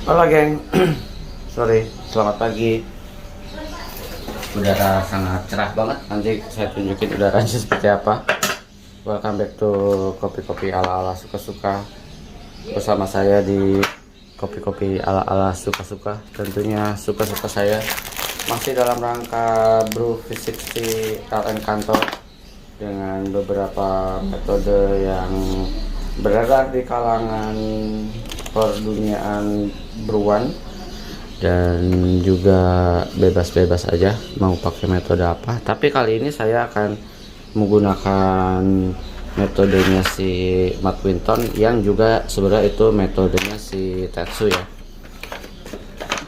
Halo geng, sorry, selamat pagi. Udara sangat cerah banget. Nanti saya tunjukin udaranya seperti apa. Welcome back to kopi-kopi ala-ala suka-suka. Bersama saya di kopi-kopi ala-ala suka-suka. Tentunya suka-suka saya masih dalam rangka brew V60 LN kantor dengan beberapa metode yang beredar di kalangan perduniaan brewan, dan juga bebas-bebas aja mau pakai metode apa. Tapi kali ini saya akan menggunakan metodenya si Matt Winton, yang juga sebenarnya itu metodenya si Tetsu ya.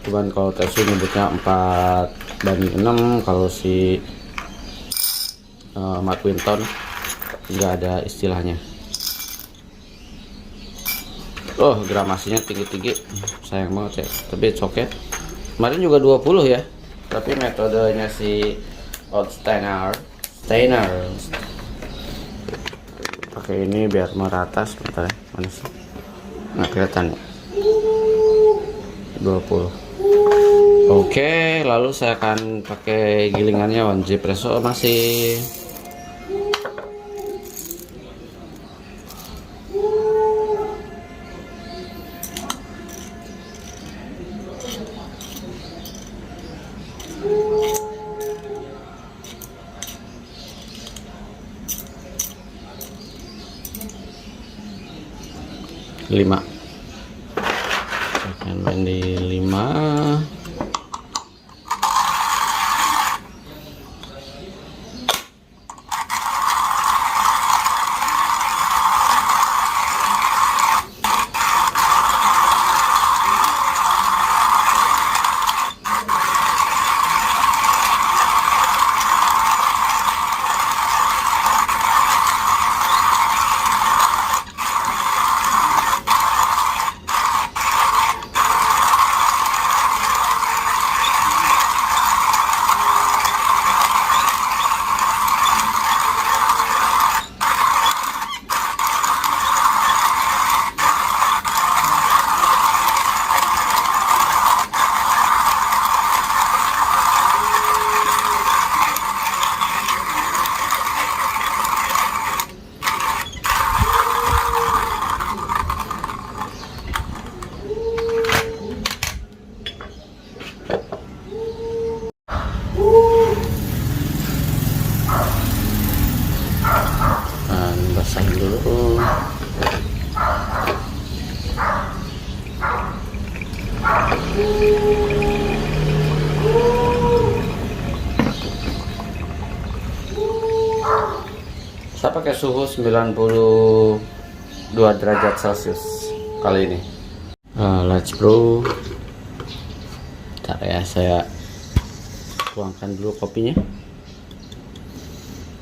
Cuman kalau Tetsu nyebutnya 4:6, kalau si Matt Winton nggak ada istilahnya. Oh, gramasinya tinggi-tinggi, sayang banget ya, tapi it's okay. Kemarin juga 20 ya, tapi metodenya si Old Steiner pakai ini biar merata. Sebentar ya, mana sih, nggak kelihatan ya. 20. Oke, lalu saya akan pakai gilingannya One Presso masih. Lima, akan main di 5. Basahin dulu. Saya pakai suhu 92 derajat Celcius kali ini. Let's brew. Bentar ya, saya tuangkan dulu kopinya.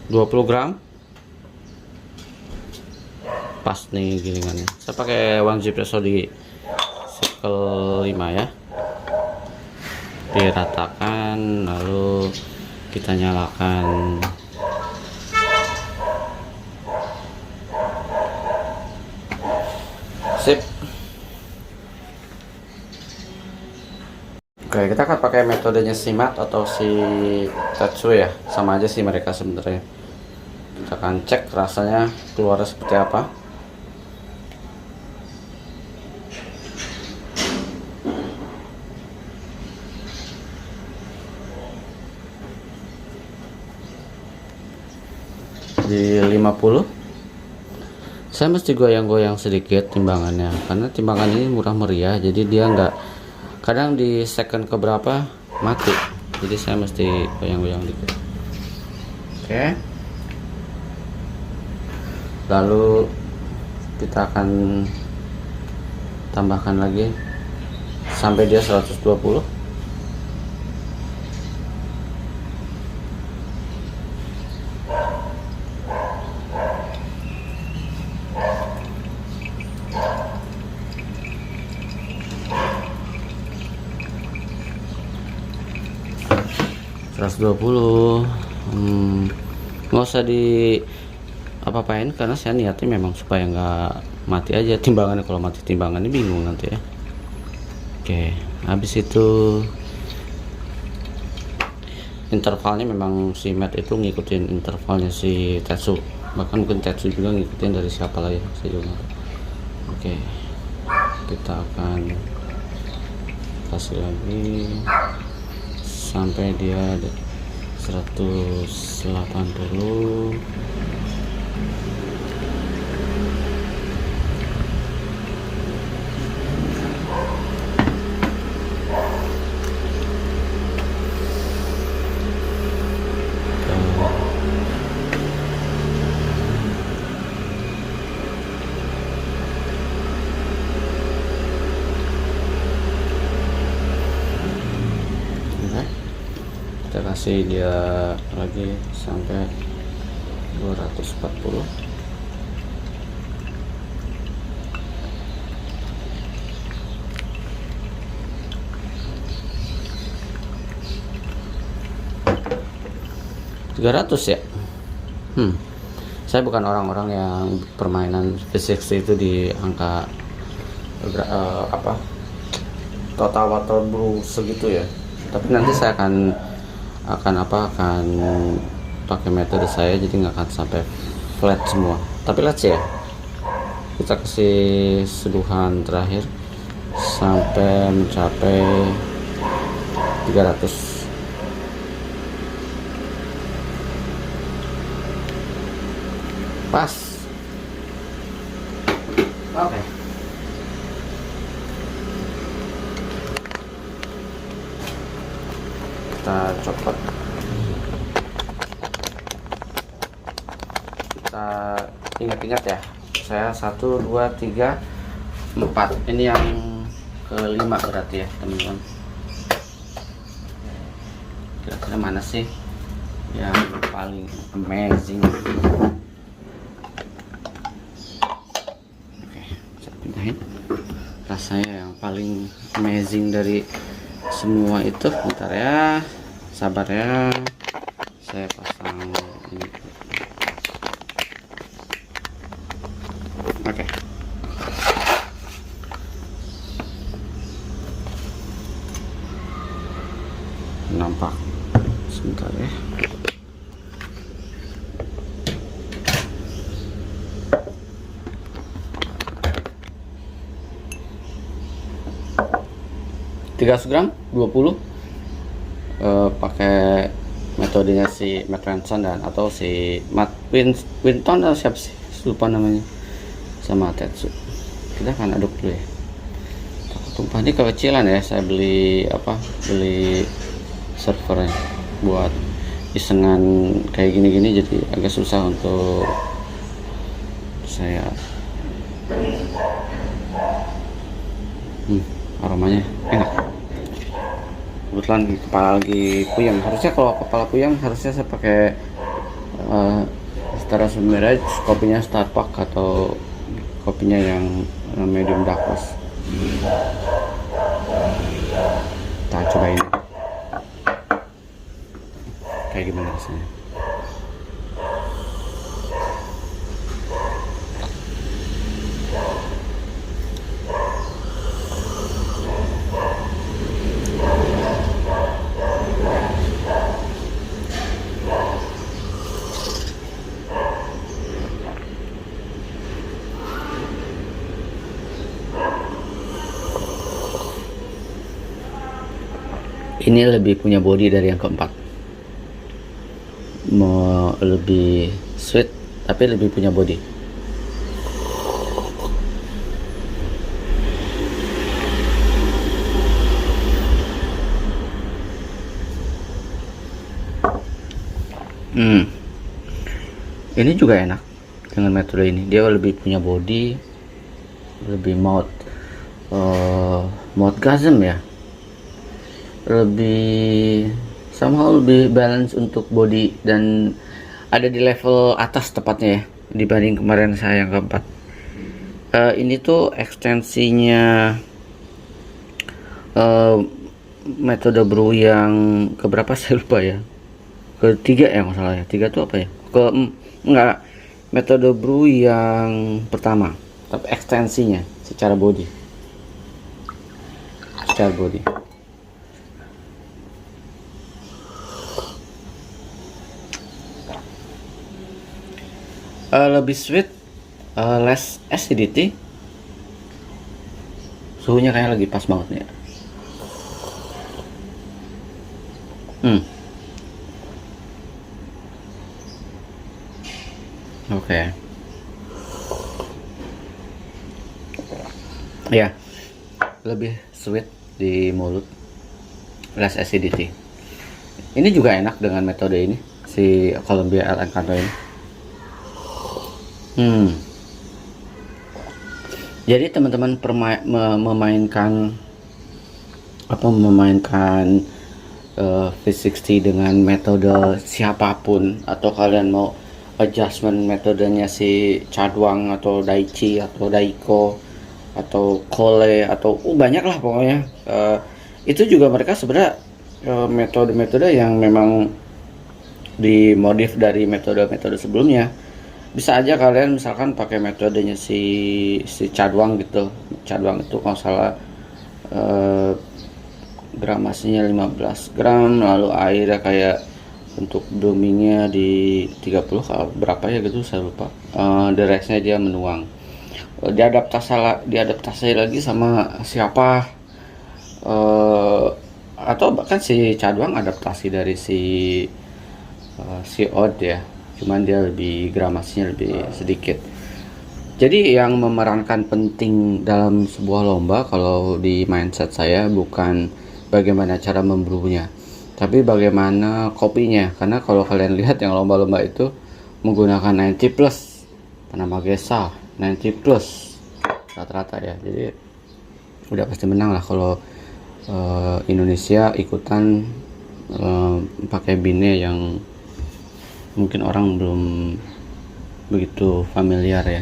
20 gram. Pas nih gilingannya. Saya pakai One Presso di circle 5 ya. Diratakan, lalu kita nyalakan. Sip. Oke, kita akan pakai metodenya si Matt atau si Tetsu ya. Sama aja sih mereka sebenarnya. Kita akan cek rasanya keluarnya seperti apa. Di 50 saya mesti goyang-goyang sedikit timbangannya, karena timbangan ini murah meriah, jadi dia nggak, kadang di second keberapa mati, jadi saya mesti goyang-goyang dikit. Oke, lalu kita akan tambahkan lagi sampai dia 120. Nggak usah di apa-apain, karena saya niatnya memang supaya nggak mati aja timbangannya. Kalau mati timbangannya bingung nanti ya. Oke, habis itu intervalnya memang si Matt itu ngikutin intervalnya si Tetsu, bahkan mungkin Tetsu juga ngikutin dari siapa lah ya, saya juga nggak tahu. Oke, kita akan kasih lagi sampai dia 180. Kita kasih dia lagi sampai 240. $300 ya. Saya bukan orang-orang yang permainan fisik itu di angka total water brew segitu ya. Tapi nanti saya akan pakai metode saya, jadi nggak akan sampai flat semua. Tapi let's ya, kita kasih seduhan terakhir sampai mencapai 300. Pas. Oke. Kita copot. Kita ingat-ingat ya. Saya 1, 2, 3, 4. Ini yang kelima berarti ya, teman-teman. Kira-kira mana sih yang paling amazing? Rasanya yang paling amazing dari semua itu, bentar ya, sabar ya, saya pasang ini. Oke. Nampak sebentar ya. $300 20 pakai metodenya si Matt Ranson dan atau si Matt Winton atau siapa sih, lupa namanya, sama Tetsu. Kita akan aduk dulu ya. Tumpah ini kekecilan ya, saya beli servernya buat isengan kayak gini-gini, jadi agak susah untuk saya. Aromanya enak. Kebetulan kepala lagi puyeng. Harusnya kalau kepala puyeng harusnya saya pakai Stara Sumiraj, kopinya Starbucks atau kopinya yang medium dark roast. Kita cobain kayak gimana rasanya. Ini lebih punya body dari yang keempat, mau lebih sweet tapi lebih punya body. Ini juga enak dengan metode ini. Dia lebih punya body, lebih mouthgasm ya, lebih somehow lebih balance untuk body dan ada di level atas tepatnya ya dibanding kemarin saya yang keempat. Ini tuh ekstensinya metode brew yang keberapa saya lupa ya, ketiga ya masalahnya. Tiga tuh apa ya, enggak, metode brew yang pertama tapi ekstensinya secara body. secara body. Lebih sweet, less acidity. Suhunya kayak lagi pas banget nih. Oke. Ya, lebih sweet di mulut, less acidity. Ini juga enak dengan metode ini, si Colombia El Encanto ini. Jadi teman-teman memainkan V60 dengan metode siapapun, atau kalian mau adjustment metodenya si Chadwang atau Daichi atau Daiko atau Kole atau banyak lah pokoknya. Itu juga mereka sebenarnya metode-metode yang memang dimodif dari metode-metode sebelumnya. Bisa aja kalian misalkan pakai metodenya si Chadwang gitu. Chadwang itu kalau salah gramasinya 15 gram, lalu airnya kayak untuk bloomingnya di 30 kalau berapa ya gitu saya lupa. The restnya dia menuang. Diadaptasi lagi sama siapa, atau bahkan si Chadwang adaptasi dari si Oud ya, cuman dia lebih gramasinya lebih sedikit. Jadi yang memerankan penting dalam sebuah lomba kalau di mindset saya bukan bagaimana cara membrunya, tapi bagaimana kopinya. Karena kalau kalian lihat yang lomba-lomba itu menggunakan 90 plus Panama Gesa 90 plus rata-rata ya, jadi udah pasti menang lah kalau Indonesia ikutan pakai bine yang mungkin orang belum begitu familiar ya,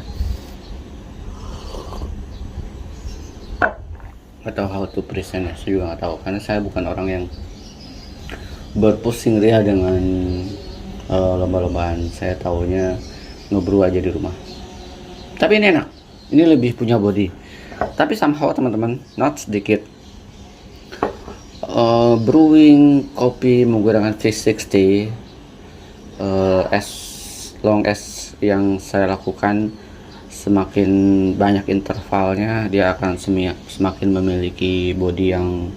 atau how to present ya, saya juga nggak tahu karena saya bukan orang yang berpusing ria dengan lomba-lombaan. Saya taunya ngebrew aja di rumah. Tapi ini enak, ini lebih punya body, tapi somehow teman-teman not sedikit. Brewing kopi menggunakan V60 as long as yang saya lakukan, semakin banyak intervalnya dia akan semakin memiliki body yang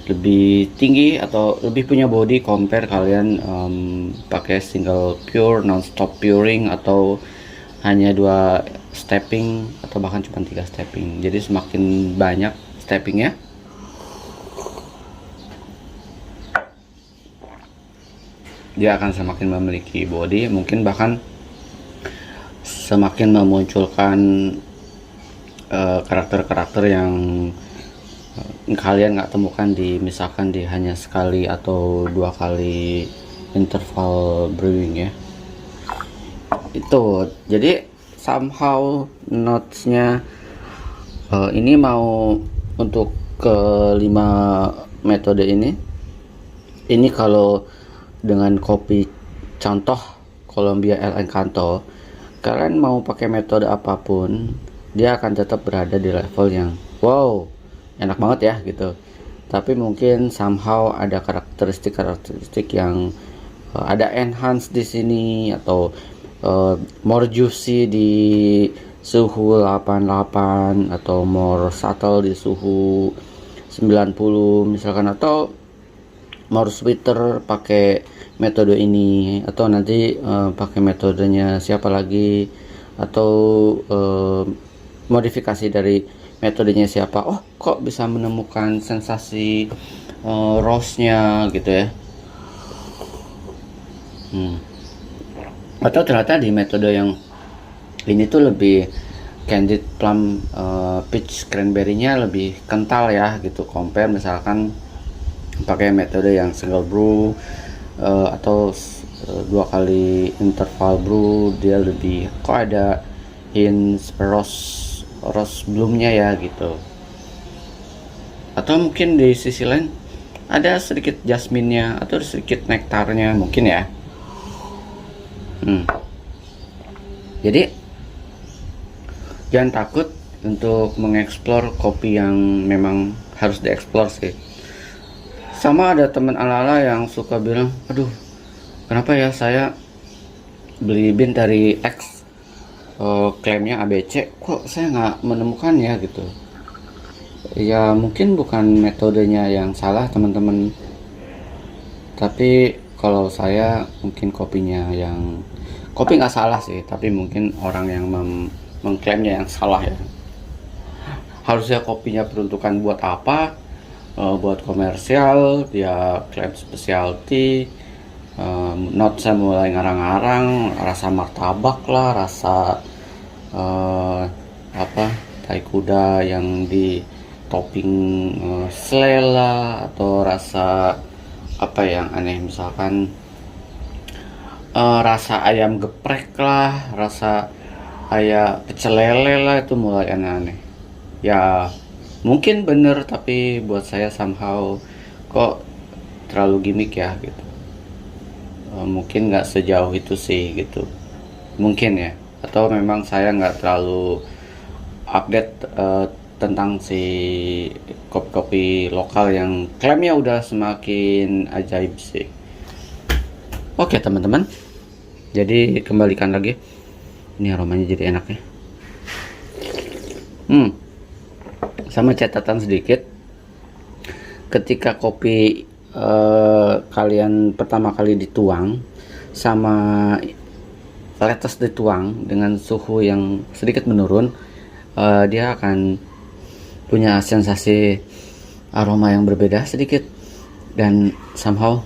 lebih tinggi atau lebih punya body compare kalian pakai single pure, non-stop puring, atau hanya 2 stepping atau bahkan cuma 3 stepping. Jadi semakin banyak steppingnya dia akan semakin memiliki body, mungkin bahkan semakin memunculkan karakter-karakter yang kalian nggak temukan misalkan di hanya sekali atau 2 kali interval brewing ya. Itu jadi somehow notesnya ini mau untuk ke-5 metode ini kalau dengan kopi contoh Colombia El Encanto, kalian mau pakai metode apapun dia akan tetap berada di level yang wow enak banget ya gitu. Tapi mungkin somehow ada karakteristik yang ada enhance di sini, atau more juicy di suhu 88 atau more subtle di suhu 90 misalkan, atau more sweeter pakai metode ini, atau nanti pakai metodenya siapa lagi, atau modifikasi dari metodenya siapa. Oh kok bisa menemukan sensasi roastnya gitu ya. Atau ternyata di metode yang ini tuh lebih candied plum, peach cranberry-nya lebih kental ya gitu, compare misalkan pakai metode yang single brew atau 2 kali interval brew, dia lebih kok ada hints rose bloomnya ya gitu. Atau mungkin di sisi lain ada sedikit jasminnya atau sedikit nektarnya mungkin ya. Jadi jangan takut untuk mengeksplor kopi yang memang harus dieksplor sih. Sama ada teman ala-ala yang suka bilang, aduh kenapa ya saya beli bin dari X, klaimnya ABC, kok saya nggak menemukannya gitu. Ya mungkin bukan metodenya yang salah teman-teman, tapi kalau saya mungkin kopi nggak salah sih, tapi mungkin orang yang mengklaimnya yang salah ya. Harusnya kopinya peruntukan buat apa? Buat komersial, dia klaim specialty, notesnya mulai ngarang-ngarang, rasa martabak lah, rasa tai kuda yang di topping selera, atau rasa apa yang aneh, misalkan rasa ayam geprek lah, rasa ayam pecel lele lah, itu mulai aneh-aneh ya. Mungkin bener, tapi buat saya somehow kok terlalu gimmick ya gitu. Mungkin nggak sejauh itu sih gitu, mungkin ya, atau memang saya nggak terlalu update tentang si kopi-kopi lokal yang klaimnya udah semakin ajaib sih. Oke teman-teman, jadi kembalikan lagi, ini aromanya jadi enak ya. Sama catatan sedikit, ketika kopi kalian pertama kali dituang sama tetes dituang dengan suhu yang sedikit menurun, dia akan punya sensasi aroma yang berbeda sedikit, dan somehow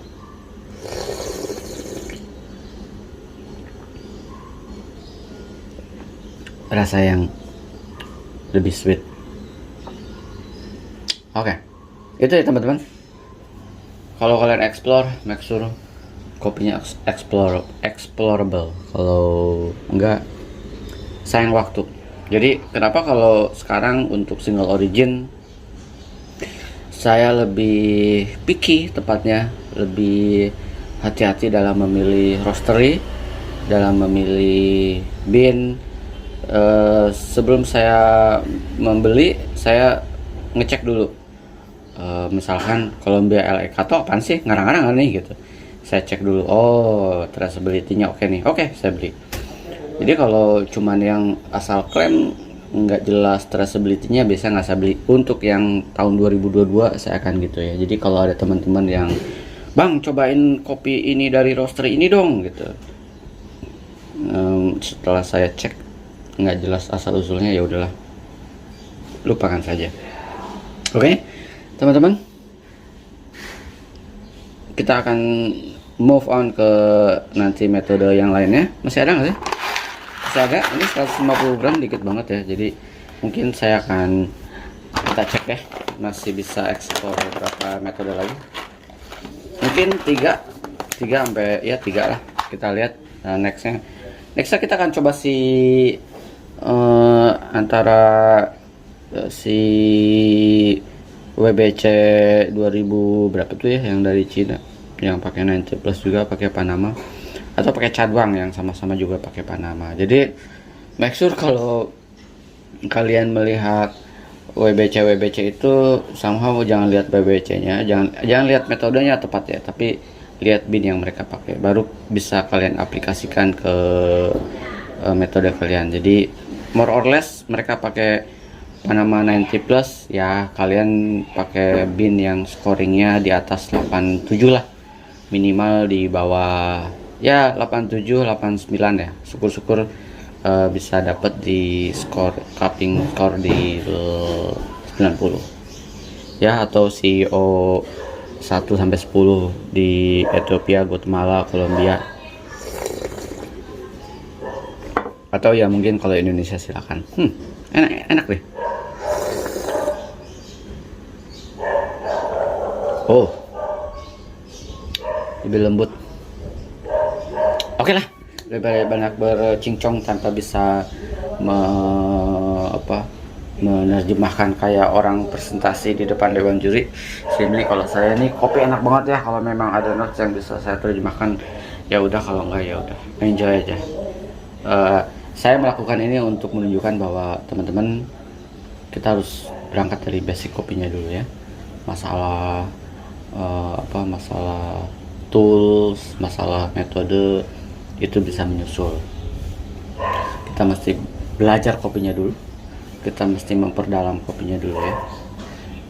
rasa yang lebih sweet. Oke, itu ya teman-teman. Kalau kalian explore, make sure kopinya explorable. Kalau enggak, sayang waktu. Jadi kenapa kalau sekarang untuk single origin saya lebih picky, tepatnya lebih hati-hati dalam memilih roastery, dalam memilih bin. Sebelum saya membeli, saya ngecek dulu. Misalkan Colombia LA Cato apaan sih, ngarang-ngarang nih gitu. Saya cek dulu, oh traceability-nya oke nih, oke saya beli. Jadi kalau cuman yang asal klaim nggak jelas traceability-nya, biasa nggak saya beli. Untuk yang tahun 2022 saya akan gitu ya. Jadi kalau ada teman-teman yang, bang cobain kopi ini dari roastery ini dong gitu, setelah saya cek nggak jelas asal usulnya, ya udahlah, lupakan saja. Oke, teman-teman, kita akan move on ke nanti metode yang lainnya. Masih ada nggak sih? Masih ada. Ini 150 gram, dikit banget ya. Jadi mungkin saya akan, kita cek deh, masih bisa ekspor berapa metode lagi. Mungkin 3 sampai ya 3 lah. Kita lihat nextnya kita akan coba antara si WBC 2000 berapa tuh ya, yang dari Cina, yang pakai 90 plus juga pakai Panama, atau pakai Cadwang yang sama-sama juga pakai Panama. Jadi make sure kalau kalian melihat WBC itu somehow jangan lihat WBC-nya, jangan lihat metodenya tepat ya, tapi lihat bin yang mereka pakai, baru bisa kalian aplikasikan ke metode kalian. Jadi more or less mereka pakai Panama 90 plus, ya kalian pakai bin yang scoringnya di atas 87 lah, minimal di bawah ya 87 89 ya, syukur-syukur bisa dapat di cupping score di 90 ya, atau CEO 1 sampai 10 di Ethiopia, Guatemala, Kolombia, atau ya mungkin kalau Indonesia silakan. Enak deh. Oh, lebih lembut. Oke lah, lebih banyak bercincong tanpa bisa menerjemahkan kayak orang presentasi di depan dewan juri. Simply kalau saya ini kopi enak banget ya, kalau memang ada notes yang bisa saya terjemahkan ya udah, kalau enggak ya udah, enjoy aja. Saya melakukan ini untuk menunjukkan bahwa teman-teman kita harus berangkat dari basic kopinya dulu ya. Masalah masalah tools, masalah metode itu bisa menyusul. Kita mesti belajar kopinya dulu, kita mesti memperdalam kopinya dulu ya.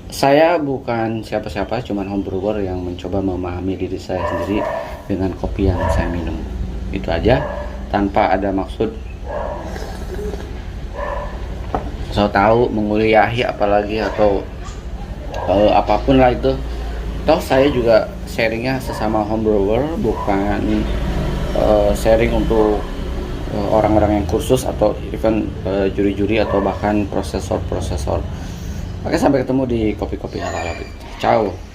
Saya bukan siapa-siapa, cuman home brewer yang mencoba memahami diri saya sendiri dengan kopi yang saya minum. Itu aja, tanpa ada maksud so tahu menguliahi apalagi atau apapun lah itu. Toh saya juga sharingnya sesama home brewer, bukan sharing untuk orang-orang yang kursus atau even juri-juri atau bahkan prosesor. Oke, sampai ketemu di kopi-kopi halal. Ciao.